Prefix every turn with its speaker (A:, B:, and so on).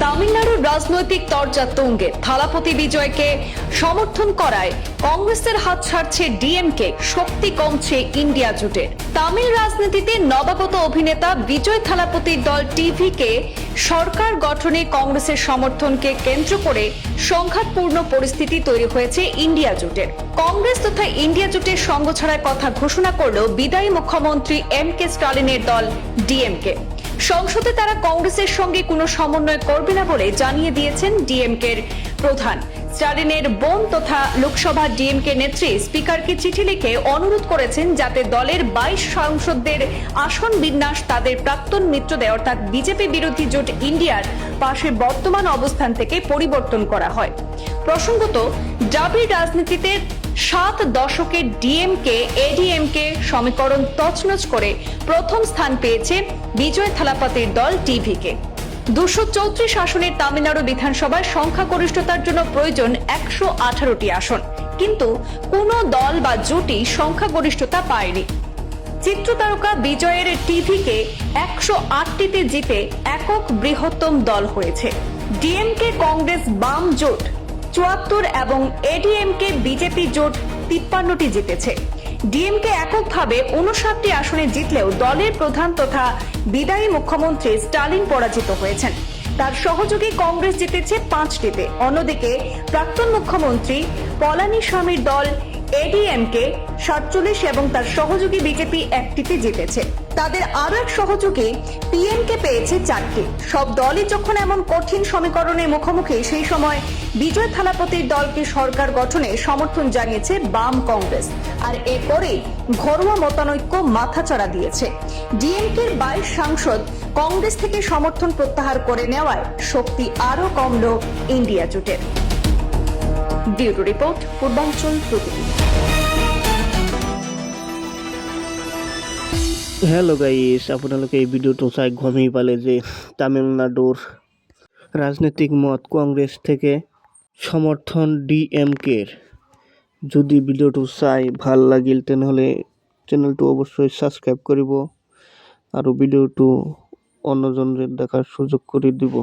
A: তামিলনাড়ুর রাজনৈতিক তরজা তুঙ্গে থালাপতি বিজয়কে সমর্থন করায় কংগ্রেসের হাত ছাড়ছে ডিএমকে, শক্তি কমছে ইন্ডিয়া জোটের। তামিল রাজনীতিতে নবাগত অভিনেতা বিজয় থালাপতির দল টিভিকে সরকার গঠনে কংগ্রেসের সমর্থনকে কেন্দ্র করে সংঘাতপূর্ণ পরিস্থিতি তৈরি হয়েছে ইন্ডিয়া জোটের। কংগ্রেস তথা ইন্ডিয়া জোটের সঙ্গ ছাড়ার কথা ঘোষণা করল বিদায়ী মুখ্যমন্ত্রী এম.কে. স্টালিনের দল ডিএমকে। সংসদে তারা কংগ্রেসের সঙ্গে কোনো সমন্বয় করবে না বলে জানিয়ে দিয়েছেন ডিএমকের প্রধান। স্টালিনের বোন তথা লোকসভা ডিএমকে নেত্রী স্পিকারকে চিঠি লিখে অনুরোধ করেছেন যাতে দলের 22 সাংসদদের আসন বিন্যাস তাদের প্রাক্তন মিত্রদের অর্থাৎ বিজেপি বিরোধী জোট ইন্ডিয়ার পাশে বর্তমান অবস্থান থেকে পরিবর্তন করা হয়। প্রসঙ্গত, দ্রাবিড় রাজনীতিতে 7 দশকের ডিএমকে এডিএমকে সমীকরণ তছনছ করে প্রথম স্থান পেয়েছে বিজয় থালাপতির দল টিভিকে। 234 আসনের তামিলনাড়ু বিধানসভায় সংখ্যাগরিষ্ঠতার জন্য প্রয়োজন 118টি আসন, কিন্তু কোন দল বা জোটই সংখ্যাগরিষ্ঠতা পায়নি। চিত্রতারকা বিজয়ের টিভিকে 108টিতে জিতে একক বৃহত্তম দল হয়েছে। ডিএমকে কংগ্রেস বাম জোট 74 এবং এডিএমকে বিজেপি জোট 53টি জিতেছে। ডিএমকে এককভাবে 59টি আসনে জিতলেও দলের প্রধান তথা বিদায়ী মুখ্যমন্ত্রী স্টালিন পরাজিত হয়েছেন। তার সহযোগী কংগ্রেস জিতেছে 5টিতে। অন্যদিকে প্রাক্তন মুখ্যমন্ত্রী পলানিস্বামীর দল এডিএমকে 47 এবং তার সহযোগী বিজেপি 1টিতে জিতেছে। তাদের আরো এক সহযোগী পিএমকে পেয়েছে 4টি। সব দলই যখন এমন কঠিন সমীকরণের মুখোমুখি, সেই সময় বিজয় থালাপতির দলকে সরকার গঠনে সমর্থন জানিয়েছে বাম কংগ্রেস। আর এরপরেই ঘরোয়া মতানৈক্য মাথাচাড়া দিয়েছে। ডিএমকের 22 সাংসদ কংগ্রেস থেকে সমর্থন প্রত্যাহার করে নেওয়ায় শক্তি আরো কমল ইন্ডিয়া জোটের। ব্যুরো রিপোর্ট, পূর্বাঞ্চল প্রতিদিন।
B: হ্যালো গাইস, আপোনালোকে এই ভিডিওটো চাই গমেই পালে যে তামিলনাডুৰ ৰাজনৈতিক মত কংগ্ৰেছ থেকে সমৰ্থন ডিএমকেৰ। যদি ভিডিওটো চাই ভাল লাগিল তেনেহ'লে চেনেলটো অৱশ্যই ছাবস্ক্ৰাইব কৰিব আৰু ভিডিওটো অন্যজনৰে দেখাৰ সুযোগ কৰি দিব।